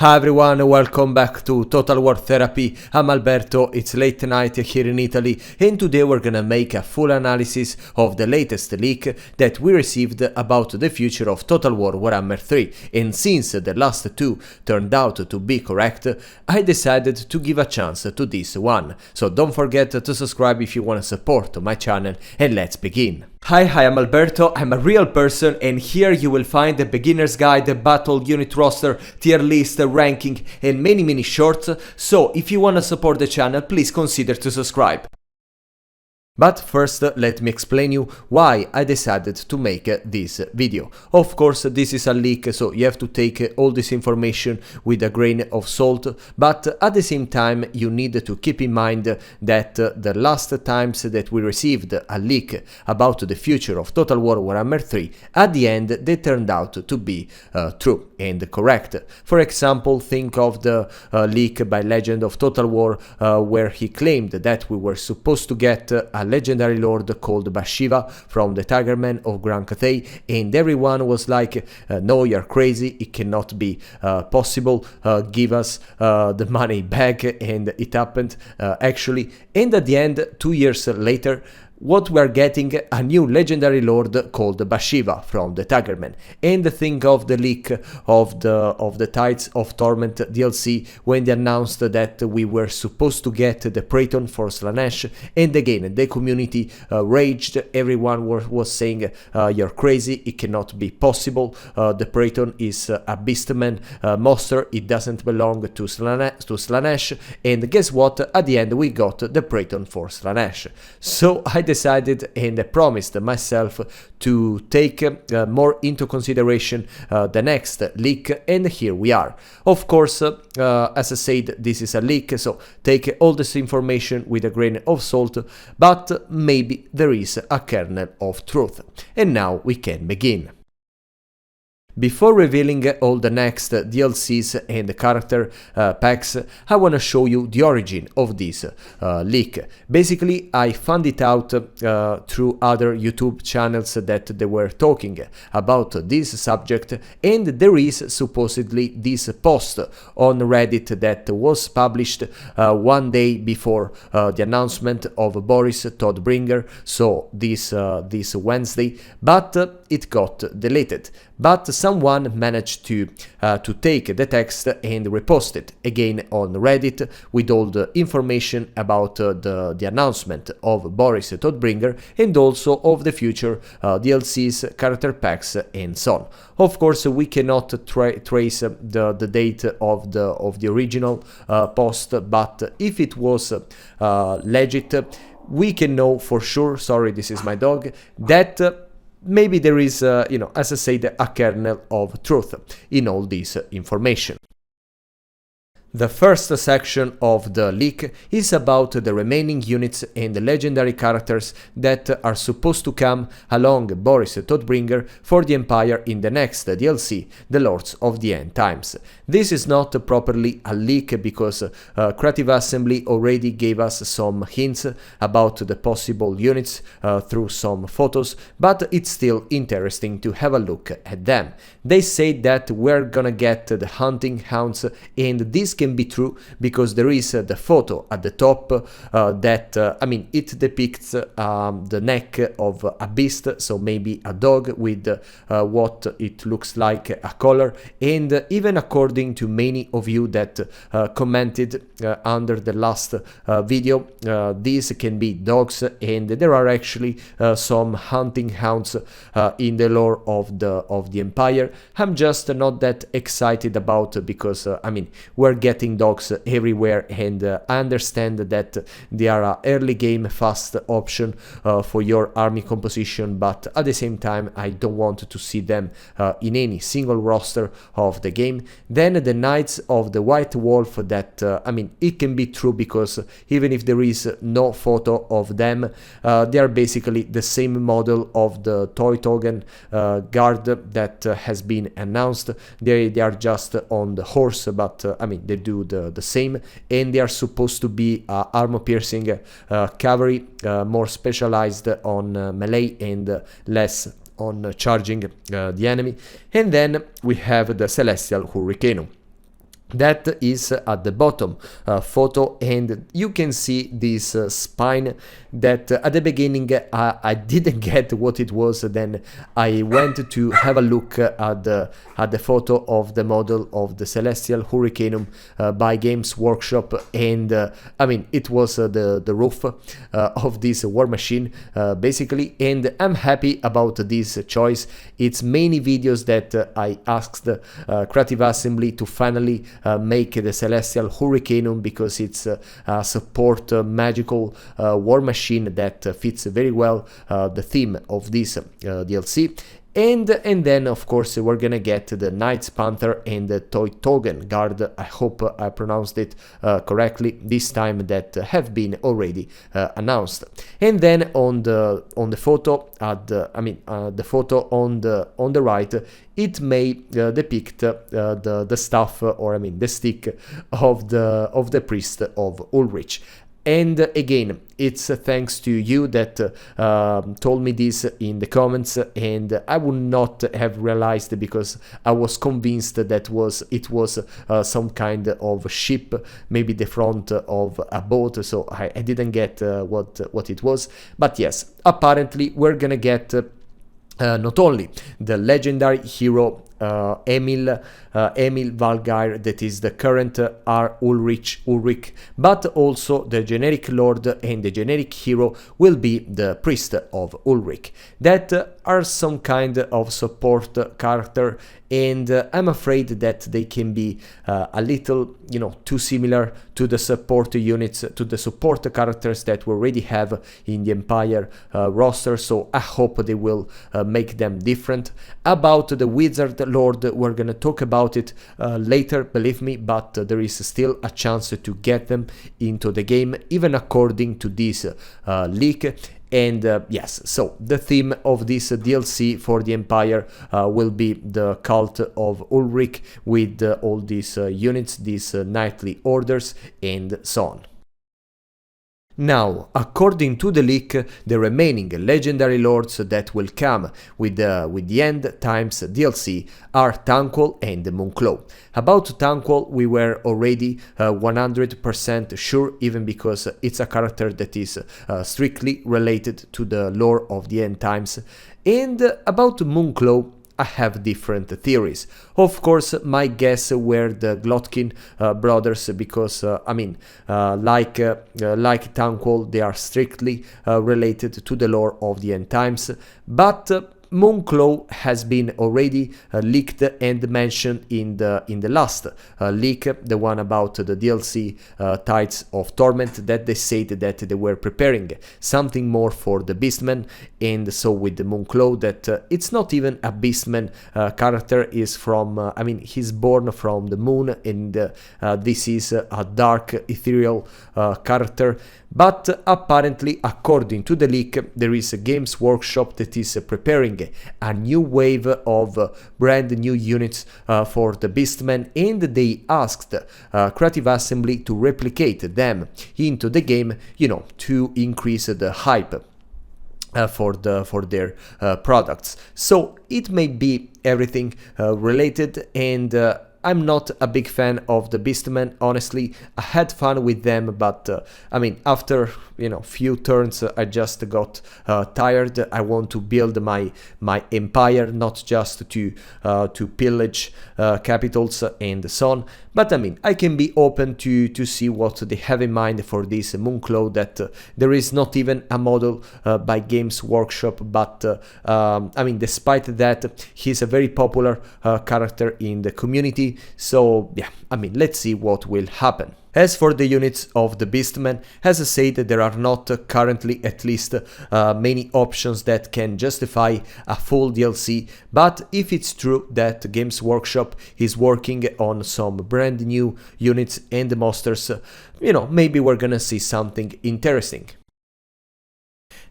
Hi everyone, welcome back to Total War Therapy. I'm Alberto, it's late night here in Italy, and today we're gonna make a full analysis of the latest leak that we received about the future of Total War Warhammer 3, and since the last two turned out to be correct, I decided to give a chance to this one. So don't forget to subscribe if you wanna support my channel, and let's begin. Hi, I'm Alberto, I'm a real person, and here you will find the beginner's guide, the battle unit roster, tier list, ranking, and many shorts, so if you wanna support the channel, please consider to subscribe. But first, let me explain you why I decided to make this video. Of course, this is a leak, so you have to take all this information with a grain of salt, but at the same time, you need to keep in mind that the last times that we received a leak about the future of Total War Warhammer 3, at the end, they turned out to be true and correct. For example, think of the leak by Legend of Total War, where he claimed that we were supposed to get a legendary lord called Bashiva from the Tigerman of Grand Cathay, and everyone was like, no, you're crazy, it cannot be possible, give us the money back, and it happened actually. And at the end, 2 years later, what we are getting, a new legendary lord called Bashiva from the Tigerman. And think of the leak of the Tides of Torment DLC, when they announced that we were supposed to get the Praeton for Slaanesh, and again the community raged, everyone was saying, you're crazy, it cannot be possible, the Praeton is a beastman monster, it doesn't belong to Slaanesh, and guess what, at the end we got the Praeton for Slaanesh. So I decided and I promised myself to take more into consideration the next leak, and here we are. Of course, as I said, this is a leak, so take all this information with a grain of salt, but maybe there is a kernel of truth. And now we can begin. Before revealing all the next DLCs and character packs, I wanna show you the origin of this leak. Basically, I found it out through other YouTube channels that they were talking about this subject, and there is supposedly this post on Reddit that was published one day before the announcement of Boris Todbringer, so this Wednesday, but it got deleted. But someone managed to take the text and repost it again on Reddit with all the information about the announcement of Boris Todbringer, and also of the future DLCs, character packs, and so on. Of course, we cannot trace the date of the original post, but if it was legit, we can know for sure, sorry, this is my dog, that maybe there is, as I said, a kernel of truth in all this information. The first section of the leak is about the remaining units and the legendary characters that are supposed to come along Boris Todbringer for the Empire in the next DLC, the Lords of the End Times. This is not properly a leak because Creative Assembly already gave us some hints about the possible units through some photos, but it's still interesting to have a look at them. They say that we're gonna get the Hunting Hounds, and this can be true because there is the photo at the top that it depicts the neck of a beast, so maybe a dog with what it looks like a collar, and even according to many of you that commented under the last video, these can be dogs, and there are actually some hunting hounds in the lore of the Empire. I'm just not that excited about because we're getting dogs everywhere, and I understand that they are an early game fast option for your army composition, but at the same time I don't want to see them in any single roster of the game. Then the Knights of the White Wolf, that it can be true because even if there is no photo of them, they are basically the same model of the Toy Token guard that has been announced. They are just on the horse, but they do the same, and they are supposed to be armor piercing cavalry, more specialized on melee and less on charging the enemy. And then we have the Celestial Hurricanum. That is at the bottom photo, and you can see this spine that at the beginning I didn't get what it was. Then I went to have a look at the photo of the model of the Celestial Hurricanum by Games Workshop, and I mean, it was the roof of this war machine basically, and I'm happy about this choice. It's many videos that I asked Creative Assembly to finally make the Celestial Hurricanum, because it's a support magical war machine that fits very well the theme of this DLC. And then of course we're gonna get the Knight's Panther and the Teutogen Guard. I hope I pronounced it correctly this time, that have been already announced. And then on the photo the photo on the right, it may depict the staff, or I mean the stick of the priest of Ulrich. And again, it's thanks to you that told me this in the comments, and I would not have realized, because I was convinced that it was some kind of ship, maybe the front of a boat, so I didn't get what it was. But yes, apparently we're gonna get not only the legendary hero Emil Valgeir, that is the current Ulrich, but also the generic lord and the generic hero will be the priest of Ulrich, that are some kind of support character, and I'm afraid that they can be a little, too similar to the support units, to the support characters that we already have in the Empire roster, so I hope they will make them different. About the Wizard Lord, we're gonna talk about it later, believe me, but there is still a chance to get them into the game, even according to this leak. And yes, so the theme of this DLC for the Empire will be the cult of Ulrich, with all these units, these knightly orders, and so on. Now, according to the leak, the remaining legendary lords that will come with the End Times DLC are Thanquol and Moonclaw. About Thanquol, we were already 100% sure, even because it's a character that is strictly related to the lore of the End Times. And about Moonclaw, I have different theories. Of course, my guess were the Glottkin brothers, because like Thanquol, they are strictly related to the lore of the End Times. But Moonclaw has been already leaked and mentioned in the last leak, the one about the DLC Tides of Torment, that they said that they were preparing something more for the Beastman. And so with the Moonclaw, that it's not even a Beastman character, is from he's born from the moon, and this is a dark ethereal character. But apparently, according to the leak, there is a Games Workshop that is preparing a new wave of brand new units for the Beastmen, and they asked Creative Assembly to replicate them into the game, to increase the hype for their products. So it may be everything related, and I'm not a big fan of the Beastmen, honestly. I had fun with them, but after few turns, I just got tired. I want to build my empire, not just to pillage capitals and so on. But I can be open to see what they have in mind for this Moonclaw, that there is not even a model by Games Workshop, but despite that, he's a very popular character in the community. So yeah, let's see what will happen. As for the units of the Beastmen, as I said, there are not currently, at least, many options that can justify a full DLC, but if it's true that Games Workshop is working on some brand new units and monsters, maybe we're gonna see something interesting.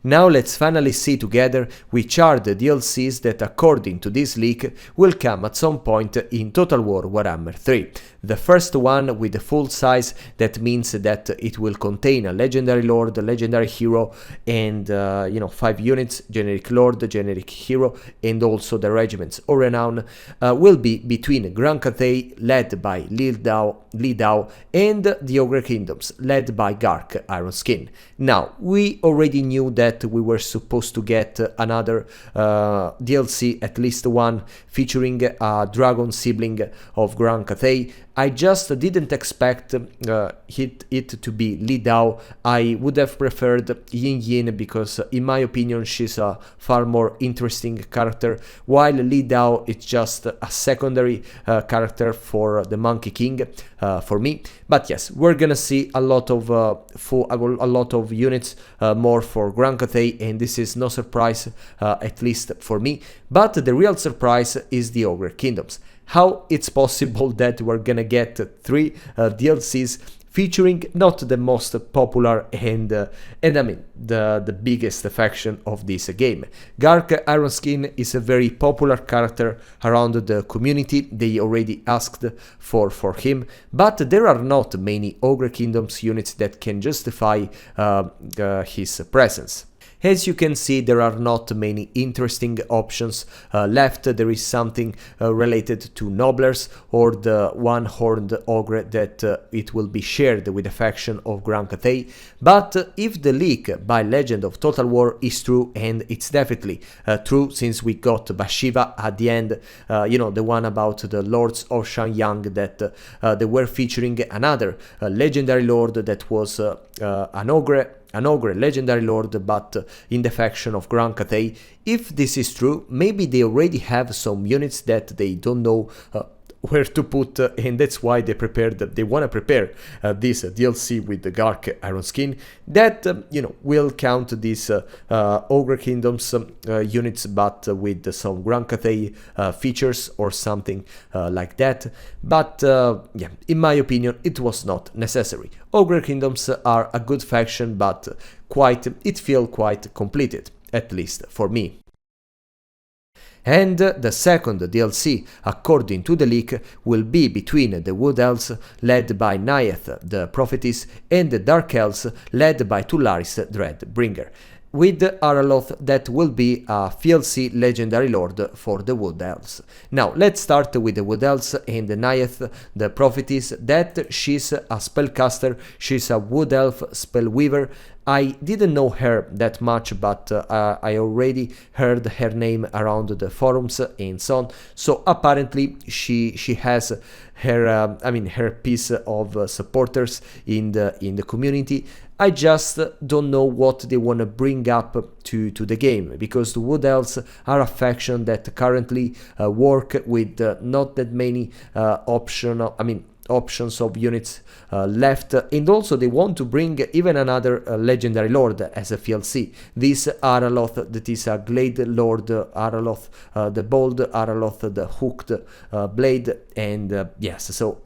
Now let's finally see together which are the DLCs that according to this leak will come at some point in Total War Warhammer 3. The first one with the full size, that means that it will contain a legendary lord, a legendary hero, and 5 units, generic lord, generic hero, and also the regiments or renown, will be between Grand Cathay, led by Li Dao, and the Ogre Kingdoms, led by Ghark Ironskin. Now, we already knew that we were supposed to get another DLC, at least one, featuring a dragon sibling of Grand Cathay. I just didn't expect it to be Li Dao. I would have preferred Yin Yin because in my opinion she's a far more interesting character, while Li Dao is just a secondary character for the Monkey King for me. But yes, we're gonna see a lot of units more for Grand Cathay, and this is no surprise, at least for me. But the real surprise is the Ogre Kingdoms. How it's possible that we're gonna get 3 DLCs featuring not the most popular and I mean the biggest faction of this game. Ghark Ironskin is a very popular character around the community. They already asked for him, but there are not many Ogre Kingdoms units that can justify his presence. As you can see, there are not many interesting options left. There is something related to Nobblers or the one-horned ogre that it will be shared with the faction of Grand Cathay. But if the leak by Legend of Total War is true, and it's definitely true since we got Bashiva at the end, the one about the Lords of Shanyang, that they were featuring another legendary lord that was an ogre legendary lord, but in the faction of Grand Cathay. If this is true, maybe they already have some units that they don't know where to put, and that's why they want to prepare this DLC with the Ghark Ironskin that will count these Ogre Kingdoms units, but with some Grand Cathay features or something like that. But yeah, in my opinion, it was not necessary. Ogre Kingdoms are a good faction, but it feels quite completed, at least for me. And the second DLC, according to the leak, will be between the Wood Elves, led by Naieth, the Prophetess, and the Dark Elves, led by Tullaris Dreadbringer, with Araloth that will be a FLC legendary lord for the Wood Elves. Now let's start with the Wood Elves and the Naieth, the Prophetess, that she's a spellcaster, she's a Wood Elf spellweaver. I didn't know her that much, but I already heard her name around the forums and so on. So apparently she has her her piece of supporters in the community. I just don't know what they want to bring up to the game, because the Wood Elves are a faction that currently work with not that many options of units left, and also they want to bring even another legendary lord as a FLC. This Araloth, that is a Glade Lord Araloth, the bold Araloth, the hooked blade, and yes, so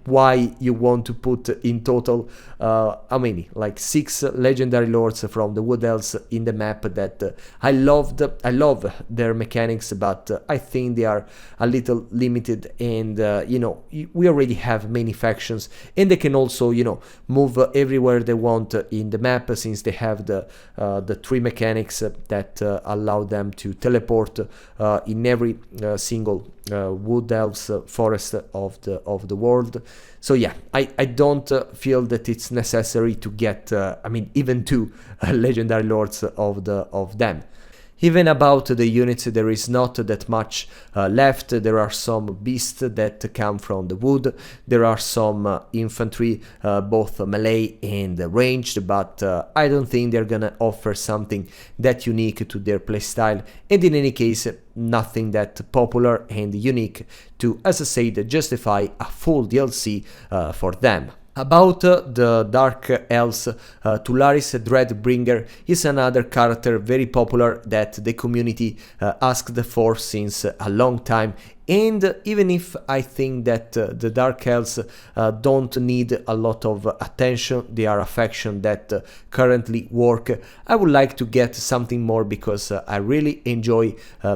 why you want to put in total how many, like 6 legendary lords from the Wood Elves in the map that I love their mechanics, but I think they are a little limited, and we already have many factions, and they can also move everywhere they want in the map, since they have the 3 mechanics that allow them to teleport in every single Wood Elves forest of the world. So yeah, I don't feel that it's necessary to get even 2 legendary lords of them. Even about the units, there is not that much left. There are some beasts that come from the wood. There are some infantry, both melee and ranged, but I don't think they're gonna offer something that unique to their playstyle, and in any case, nothing that popular and unique to, as I said, justify a full DLC for them. About the Dark Elves, Tullaris Dreadbringer is another character very popular that the community asked for since a long time, And even if I think that the Dark Elves don't need a lot of attention, they are a faction that currently work, I would like to get something more because I really enjoy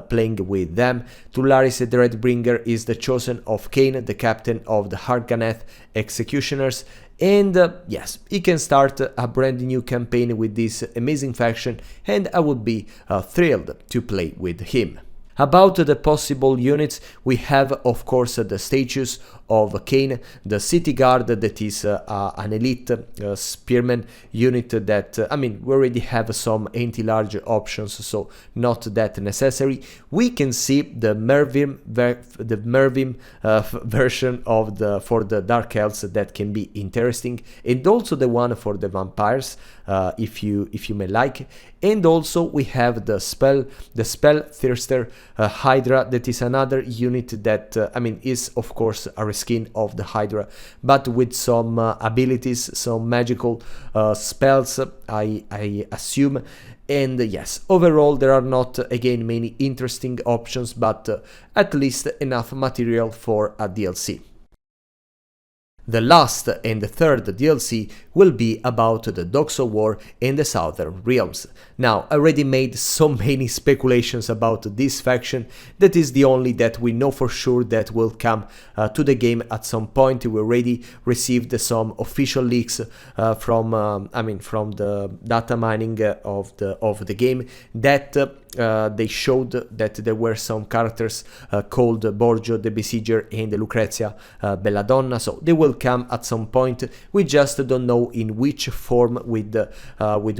playing with them. Tullaris Dreadbringer is the chosen of Kane, the captain of the Hurricanum Executioners, and yes, he can start a brand new campaign with this amazing faction, and I would be thrilled to play with him. About the possible units, we have of course the statues of Kane, the City Guard that is an elite spearman unit that, I mean, we already have some anti-large options, so not that necessary. We can see the Mervim version of for the Dark Elves that can be interesting, and also the one for the vampires, if you may like. And also we have the Spellthirster Hydra, that is another unit that, I mean, is of course a reskin of the Hydra, but with some abilities, some magical spells, I assume. And yes, overall there are not again many interesting options, but at least enough material for a DLC. The last and the third DLC will be about the Dogs of War in the Southern Realms. Now, I already made so many speculations about this faction, that is the only that we know for sure that will come to the game at some point. We already received some official leaks from the data mining of the game that they showed that there were some characters called Borgio the Besieger and Lucrezia Belladonna, so they will come at some point. We just don't know in which form, with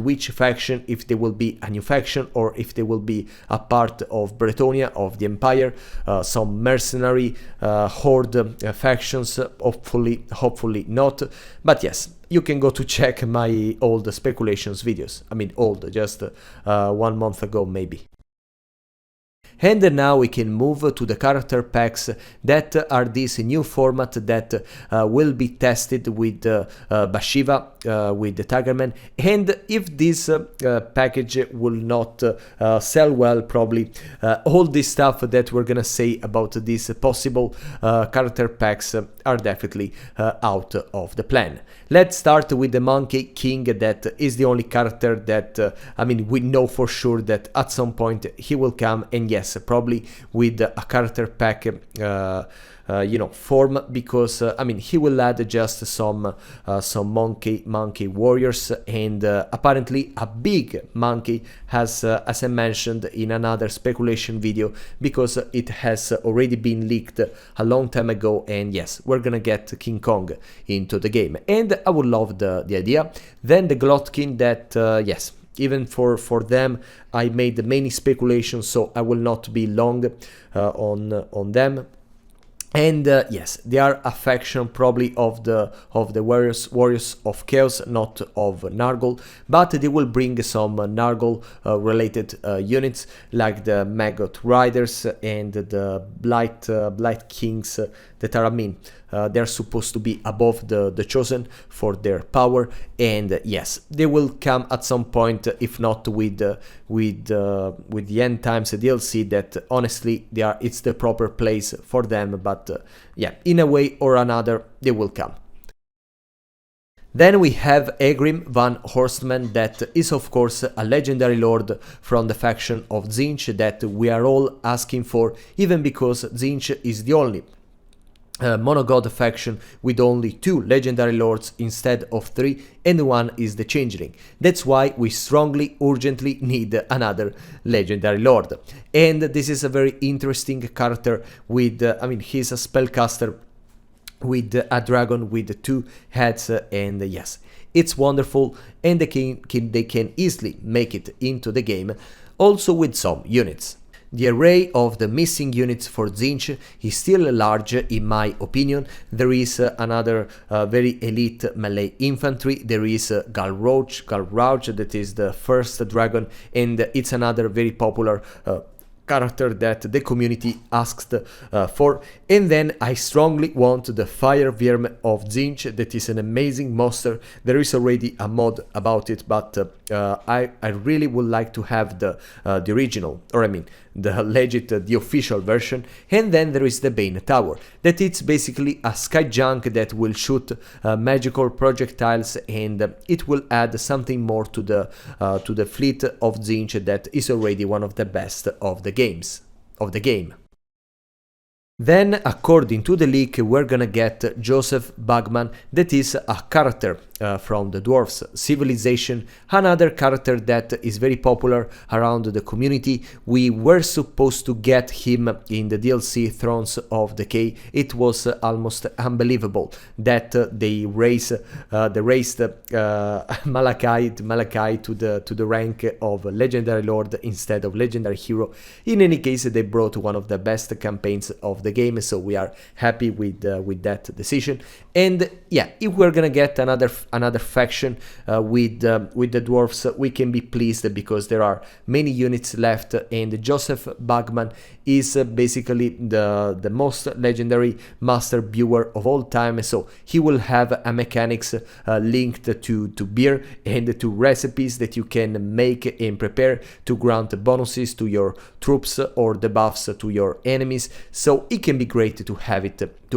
which faction, if they will be a new faction or if they will be a part of Bretonia, of the Empire, some mercenary horde factions, hopefully not, but yes. You can go to check my old speculations videos. I mean old, just 1 month ago maybe. And now we can move to the character packs that are this new format that will be tested with Bashiva, with the Tigerman. And if this package will not sell well, probably all this stuff that we're gonna say about these possible character packs are definitely out of the plan. Let's start with the Monkey King, that is the only character that, I mean, we know for sure that at some point he will come, and yes, probably with a character pack form, because I mean, he will add just some monkey warriors, and apparently a big monkey, as I mentioned in another speculation video, because it has already been leaked a long time ago, and yes, we're gonna get King Kong into the game, and I would love the idea. Then the Glottkin, that yes, even for them I made many speculations, so I will not be long on them. And yes, they are a faction probably of the warriors of Chaos, not of Nurgle, but they will bring some Nurgle related units like the Maggot Riders and the Blight Kings that are, I mean, they're supposed to be above the Chosen for their power, and yes, they will come at some point, if not with the End Times DLC, that honestly it's the proper place for them, but yeah, in a way or another they will come. Then we have Egrimm Van Horstman, that is of course a legendary lord from the faction of Tzeentch that we are all asking for, even because Tzeentch is the only monogod faction with only 2 legendary lords instead of 3, and one is the Changeling. That's why we strongly, urgently need another legendary lord. And this is a very interesting character with, I mean, he's a spellcaster with a dragon with 2 heads, and yes, it's wonderful, and they can easily make it into the game, also with some units. The array of the missing units for Tzeentch is still large in my opinion. There is another very elite melee infantry, there is Galrouch, that is the first dragon, and it's another very popular character that the community asked for. And then I strongly want the Fire Verm of Tzeentch. That is an amazing monster. There is already a mod about it, but I really would like to have the original, or I mean the legit, the official version. And then there is the Bane Tower, that it's basically a sky junk that will shoot magical projectiles, and it will add something more to the fleet of Tzeentch that is already one of the best of the game. Then, according to the leak, we're gonna get Joseph Bugman, that is a character from the Dwarfs civilization, another character that is very popular around the community. We were supposed to get him in the DLC Thrones of Decay. It was almost unbelievable that they raised Malachi to the rank of Legendary Lord instead of Legendary Hero. In any case, they brought one of the best campaigns of the game, so we are happy with that decision. And yeah, if we're gonna get another faction with the Dwarfs, we can be pleased because there are many units left, and Joseph Bugman is basically the most legendary master viewer of all time, so he will have a mechanics linked to beer and to recipes that you can make and prepare to grant bonuses to your troops or debuffs to your enemies, so it can be great to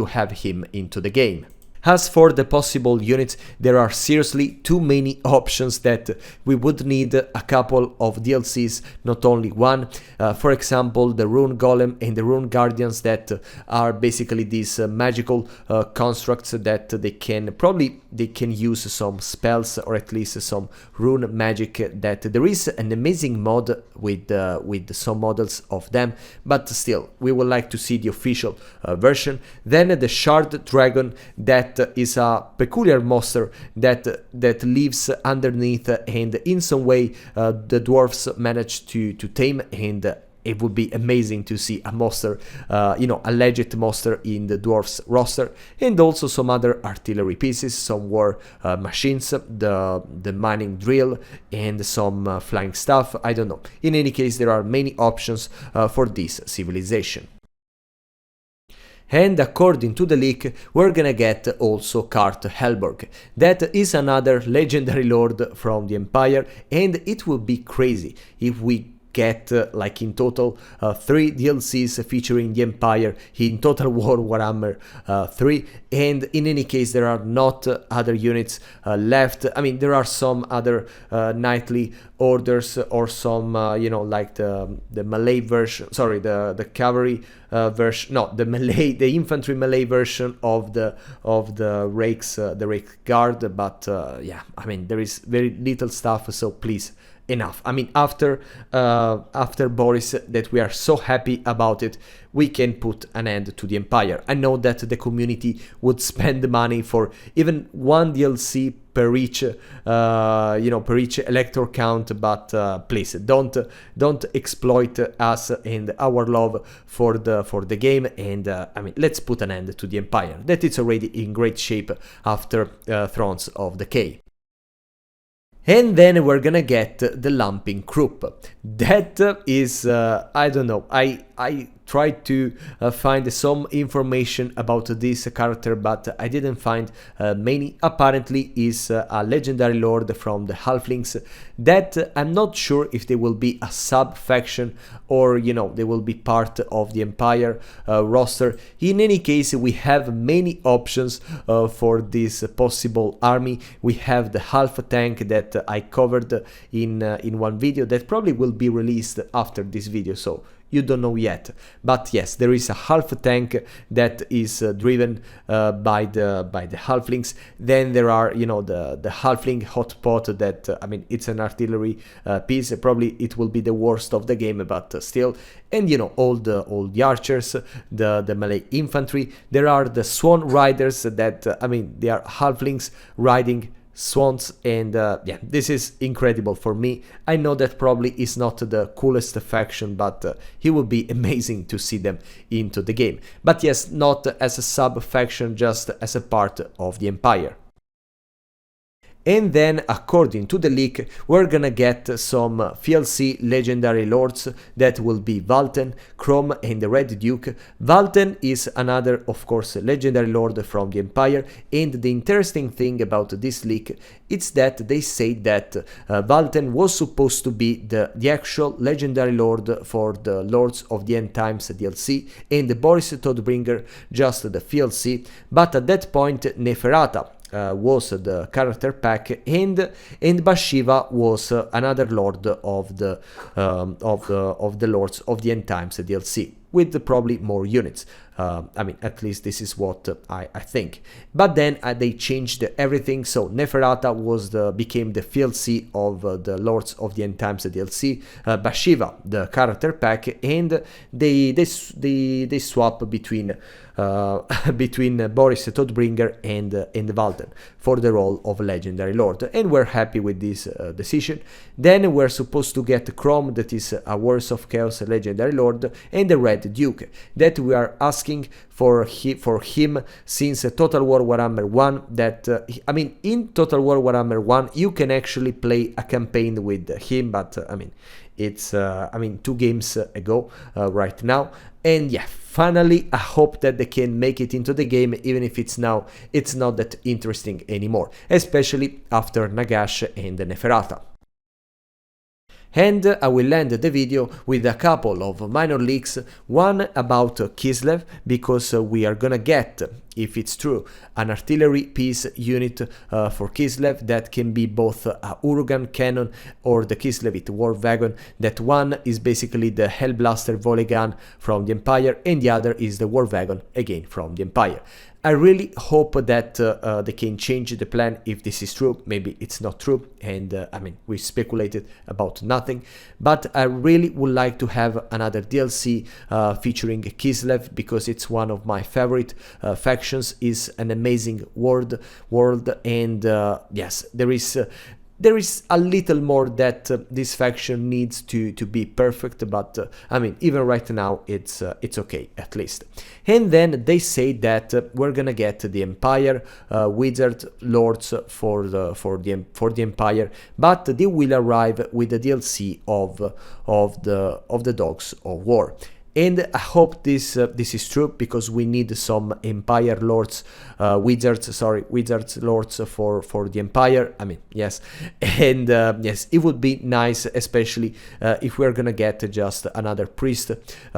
have him into the game. As for the possible units, there are seriously too many options that we would need a couple of DLCs, not only one. For example, the Rune Golem and the Rune Guardians, that are basically these magical constructs that they can use some spells or at least some rune magic. That there is an amazing mod with some models of them, but still we would like to see the official version. Then the Shard Dragon, that is a peculiar monster that lives underneath, and in some way the Dwarfs managed to tame, and it would be amazing to see a monster, a legit monster in the Dwarfs roster. And also some other artillery pieces, some war machines, the mining drill, and some flying stuff. I don't know. In any case, there are many options for this civilization. And according to the leak, we're gonna get also Cart Helborg. That is another legendary lord from the Empire, and it would be crazy if we get like in total 3 DLCs featuring the Empire in Total War Warhammer 3. And in any case, there are not other units left. I mean, there are some other knightly orders, or some like the melee version, sorry, the cavalry version, no, the infantry melee version of the rakes, the rake guard. But yeah, I mean, there is very little stuff, so please, enough. I mean, after Boris, that we are so happy about it, we can put an end to the Empire. I know that the community would spend money for even one DLC per each elector count, but please don't exploit us and our love for the game. And I mean, let's put an end to the Empire, that it's already in great shape after Thrones of Decay. And then we're gonna get the Lumping Croup. That is, I don't know, I tried to find some information about this character, but I didn't find many. Apparently is a legendary lord from the Halflings, that I'm not sure if they will be a sub-faction or, they will be part of the Empire roster. In any case, we have many options for this possible army. We have the half tank that I covered in one video that probably will be released after this video, so you don't know yet. But yes, there is a half tank that is driven by the Halflings. Then there are, the Halfling hotpot that, I mean, it's an artillery piece. Probably it will be the worst of the game, but still. And all the archers, the melee infantry. There are the Swan Riders that, I mean, they are Halflings riding swans, and yeah, this is incredible for me. I know that probably is not the coolest faction, but it would be amazing to see them into the game. But yes, not as a sub faction, just as a part of the Empire. And then, according to the leak, we're gonna get some FLC legendary lords that will be Valten, Chrome, and the Red Duke. Valten is another, of course, legendary lord from the Empire, and the interesting thing about this leak is that they say that Valten was supposed to be the actual legendary lord for the Lords of the End Times DLC, and Boris Todbringer just the FLC, but at that point Neferata was the character pack, and Bashiva was another lord of the Lords of the End Times DLC, with probably more units. I mean, at least this is what I think. But then they changed everything, so Neferata became the FLC of the Lords of the End Times DLC, Bashiva the character pack, and they swap between Boris Todbringer and Valten for the role of legendary lord, and we're happy with this decision. Then we're supposed to get Chrome, that is a Wars of Chaos legendary lord, and the Red Duke that we are asking for him since Total War Warhammer 1. That I mean, in Total War Warhammer 1 you can actually play a campaign with him, but I mean, it's 2 games ago right now. And yeah, finally I hope that they can make it into the game, even if it's not that interesting anymore, especially after Nagash and Neferata. And I will end the video with a couple of minor leaks, one about Kislev, because we are gonna get, if it's true, an artillery piece unit for Kislev that can be both a Urgan cannon or the Kislevite war wagon. That one is basically the Hellblaster volley gun from the Empire, and the other is the war wagon, again from the Empire. I really hope that they can change the plan if this is true. Maybe it's not true, and I mean, we speculated about nothing, but I really would like to have another DLC featuring Kislev, because it's one of my favorite factions. Is an amazing world, and yes, there is a little more that this faction needs to be perfect, but I mean, even right now it's okay at least. And then they say that we're gonna get the Empire Wizard Lords for the Empire, but they will arrive with the DLC of the Dogs of War. And I hope this is true, because we need some Empire Lords, Wizards Lords for the Empire. I mean, yes, and yes, it would be nice, especially if we're gonna get just another priest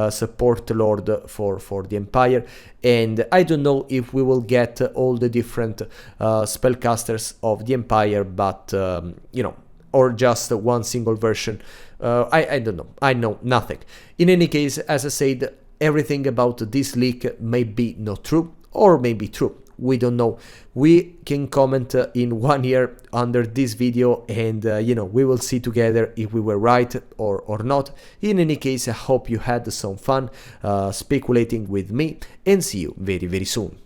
support lord for the Empire. And I don't know if we will get all the different spellcasters of the Empire, but you know, or just one single version. I don't know. I know nothing. In any case, as I said, everything about this leak may be not true, or may be true. We don't know. We can comment in 1 year under this video, and you know, we will see together if we were right or not. In any case, I hope you had some fun speculating with me, and see you very soon.